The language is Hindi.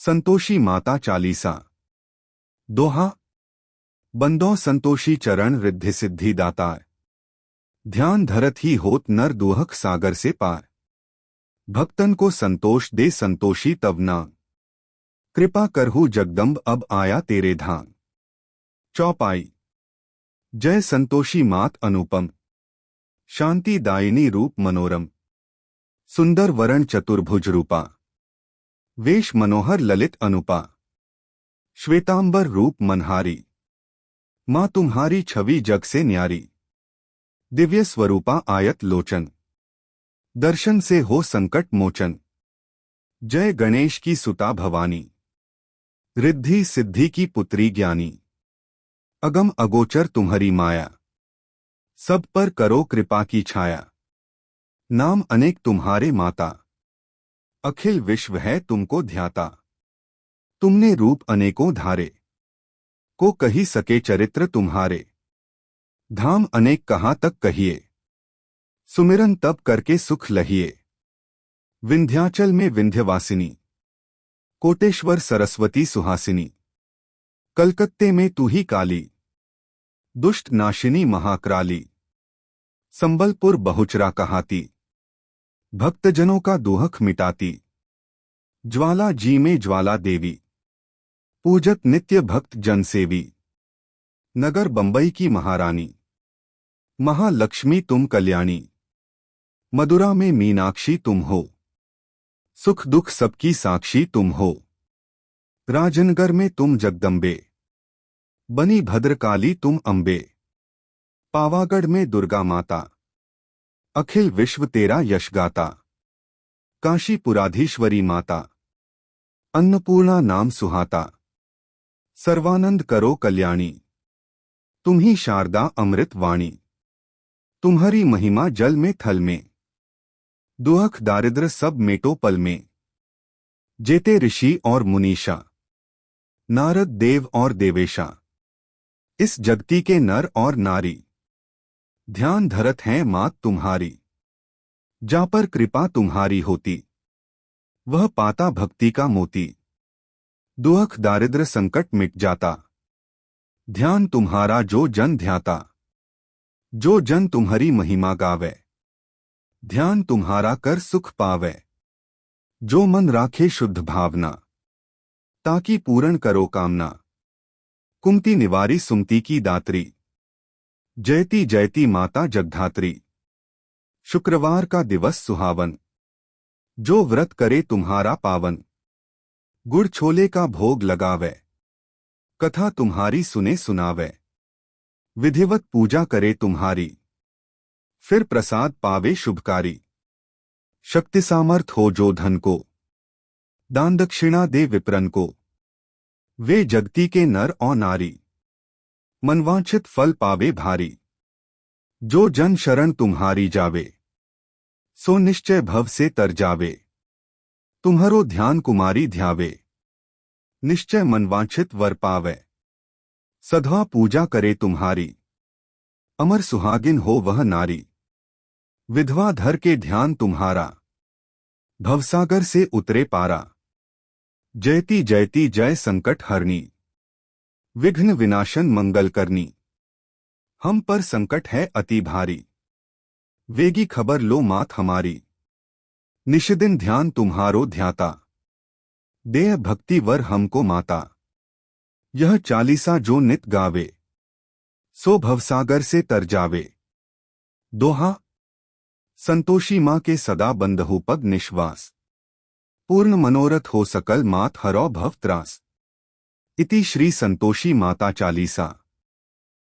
संतोषी माता चालीसा। दोहा। बंदों संतोषी चरण रिद्धि सिद्धि दाता। ध्यान धरत ही होत नर दुहक सागर से पार। भक्तन को संतोष दे संतोषी तब नाम। कृपा करहु जगदम्ब अब आया तेरे धाम। चौपाई। जय संतोषी मात अनुपम। शांति दायिनी रूप मनोरम। सुंदर वरण चतुर्भुज रूपा। वेश मनोहर ललित अनुपा। श्वेतांबर रूप मनहारी। मां तुम्हारी छवि जग से न्यारी। दिव्य स्वरूपा आयत लोचन। दर्शन से हो संकट मोचन। जय गणेश की सुता भवानी। रिद्धि सिद्धि की पुत्री ज्ञानी। अगम अगोचर तुम्हारी माया। सब पर करो कृपा की छाया। नाम अनेक तुम्हारे माता। अखिल विश्व है तुमको ध्याता। तुमने रूप अनेकों धारे। को कही सके चरित्र तुम्हारे। धाम अनेक कहाँ तक कहिए। सुमिरन तब करके सुख लहिए। विंध्याचल में विंध्यवासिनी। कोटेश्वर सरस्वती सुहासिनी। कलकत्ते में तू ही काली। दुष्ट नाशिनी महाक्राली। संबलपुर बहुचरा कहाती। भक्तजनों का दुहक मिटाती। ज्वाला जी में ज्वाला देवी। पूजक नित्य भक्त जनसेवी। नगर बंबई की महारानी। महालक्ष्मी तुम कल्याणी। मदुरा में मीनाक्षी तुम हो। सुख दुख सबकी साक्षी तुम हो। राजनगर में तुम जगदम्बे। बनी भद्रकाली तुम अम्बे। पावागढ़ में दुर्गा माता। अखिल विश्व तेरा यश गाता। काशीपुराधीश्वरी माता। अन्नपूर्णा नाम सुहाता। सर्वानंद करो कल्याणी। तुम ही शारदा अमृत वाणी। तुम्हारी महिमा जल में थल में। दुहख दारिद्र सब मेटो पल में। जेते ऋषि और मुनीषा। नारद देव और देवेशा। इस जगती के नर और नारी। ध्यान धरत हैं मात तुम्हारी। जा पर कृपा तुम्हारी होती। वह पाता भक्ति का मोती। दुहख दारिद्र संकट मिट जाता। ध्यान तुम्हारा जो जन ध्याता। जो जन तुम्हारी महिमा गावे। ध्यान तुम्हारा कर सुख पावे। जो मन राखे शुद्ध भावना। ताकि पूर्ण करो कामना। कुमति निवारी सुमति की दात्री। जयती जयती माता जगधात्री। शुक्रवार का दिवस सुहावन। जो व्रत करे तुम्हारा पावन। गुड़ छोले का भोग लगावे। कथा तुम्हारी सुने सुनावे। विधिवत पूजा करे तुम्हारी। फिर प्रसाद पावे शुभकारी। शक्ति सामर्थ हो जो धन को। दान दक्षिणा दे विप्रन को। वे जगती के नर और नारी। मनवांछित फल पावे भारी। जो जन शरण तुम्हारी जावे। सो निश्चय भव से तर जावे। तुम्हारो ध्यान कुमारी ध्यावे। निश्चय मनवांछित वर पावे। सधवा पूजा करे तुम्हारी। अमर सुहागिन हो वह नारी। विधवा धर के ध्यान तुम्हारा। भवसागर से उतरे पारा। जयती जयती जय संकट हरनी। विघ्न विनाशन मंगल करनी। हम पर संकट है अति भारी। वेगी खबर लो मात हमारी। निशिदिन ध्यान तुम्हारो ध्याता। देह भक्ति वर हमको माता। यह चालीसा जो नित गावे। सो भवसागर से तर जावे। दोहा। संतोषी मां के सदा बंदहु पग निश्वास। पूर्ण मनोरथ हो सकल मात हरौ भव त्रास। इति श्री संतोषी माता चालीसा।